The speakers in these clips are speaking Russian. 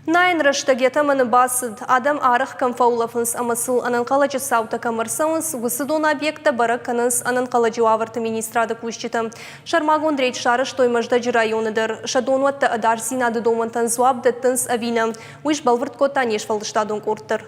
Nine rıştageta mını basıd, adam arıq kamfaulafınız amasıl anan qalacı savta kamarsanız, gısıdon obyekta barakanız anan qalacı avartı ministrada kuşçıtım. Şarmagon dreyt şarış toymajda rayonidir. Şadonvatta adarsinadı domantan zuabdattınız avina. Uiş balvart kotan yeşfalıştadon kortır.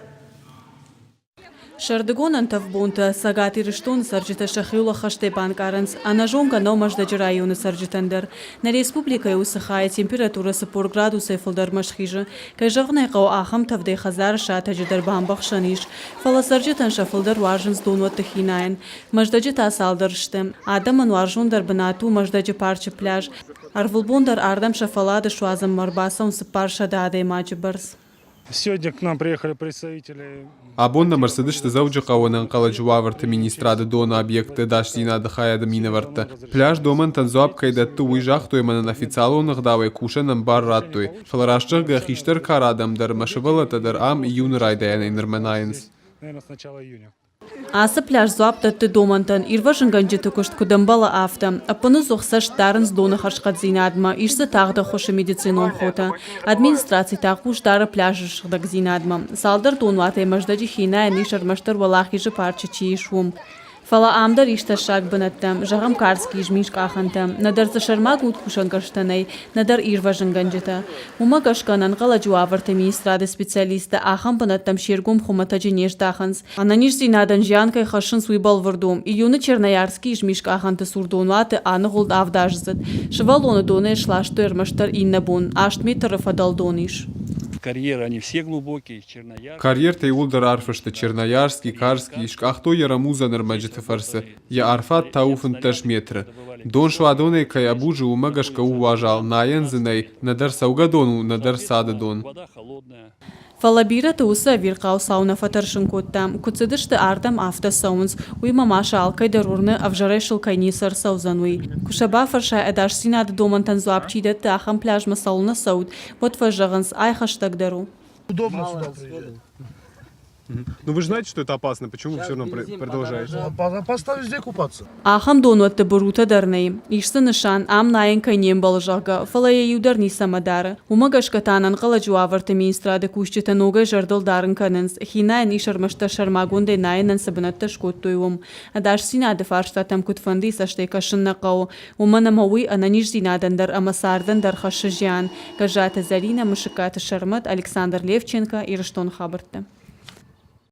Шардыгонан тавбунта сагати риштун саржита шахиула хаштебан каранс, а на жонка номажда районы саржитандер. На республика усыхая температура сапор градусы фалдар машхижа, кажавнай қау ахам тавдей хазар шата жидар бамбахшаниш, фала саржитан шафалдар варжинс донуат тахинайн, маждаджи тасалдаршты, адаман варжундар банату маждаджи парчы пляж, арвулбундар ардам шафалада шуазам марбасан сапарша дадай маджибарс. Сегодня к нам приехали представители. Абонна Мерседес зауджи қауынан қаладжуаварты министрады дона объекты дашсина дыхая доминаварты. Пляж доман танзуаб кайдатты уйжахтуй манан официалуных давай кушанам бар раттуй. Фаларашчыр гахиштер карадамдар машывалатадар ам июн райдаян инерменайнс. Наверное, с начала июня. Асы пляж зуаптатты домантан ирвашын ганжеты кушт кудамбала афта. Апыны зоқсаш дарынс доны хашқат зинадма, ишсы тағда хошы медицинон хота. Администрация тақуш дары пляжы шықдак зинадма. Салдар донватай маждаджи хинай нишар маштар валахижы парчы чиишвум. Фала амдар ишта шаг банаттам, жағам карски жмиш қахантам, надар зашармаг уткушан каштанай, надар ирважын ганжета. Ума кашканан қаладжу аварты министрады специалисты ахам банаттам шергум хуматаджи неждаханс. Ананиш зинадан жянкай хашын суйбал вардум. Июны Черноярский жмиш қаханты сурдонваты аны ғулд авдажзат. Шывалоны доны шлашты эрмаштар иннабун, аштми тарафадал дониш. Карьеры, они все глубокие, Черноярский. Карьер тейулдар арфашты Черноярский, Карский, шкахто ярамуза нормаджиты фарсы. Я арфат тауфын таш метры. Дон швадоны кай абужи умагашка уважал, наянзынай, надар саугадону, надар сададон. Вода холодная. Фалабира туса вирқау сауна фатаршын коттам, куцыдышты артам авто саунс, уй мамаша алкай дарурны авжарешыл кайнисар саузануй. Кушаба фарша эдаш синады домантан зуапчидет ахам пляжма сауна сауд, вот фажаганс айхаштаг дару. Удобно сюда приезжать. Ну вы же знаете, что это опасно, почему вы все равно продолжаете? Опасно везде купаться. Ахам донуатты бурута дарнай, ишсы нышан ам найын кайнем балжага, фалая юдар ниса мадара. Умагашка танан қаладжу аварты министрады кушчета ногай жардыл дарын канынс, хинайын ишармашта шармагундай найынын сабынатта шкоттуйвум. Адаш синады фарштатам кутфанды саштай кашынна қау, умана мауи ананиш зинадандар амасардан дар хашы жан. Кажата Зарина Мышиката Шармат, Александр Левченко и Раштон Хабарты.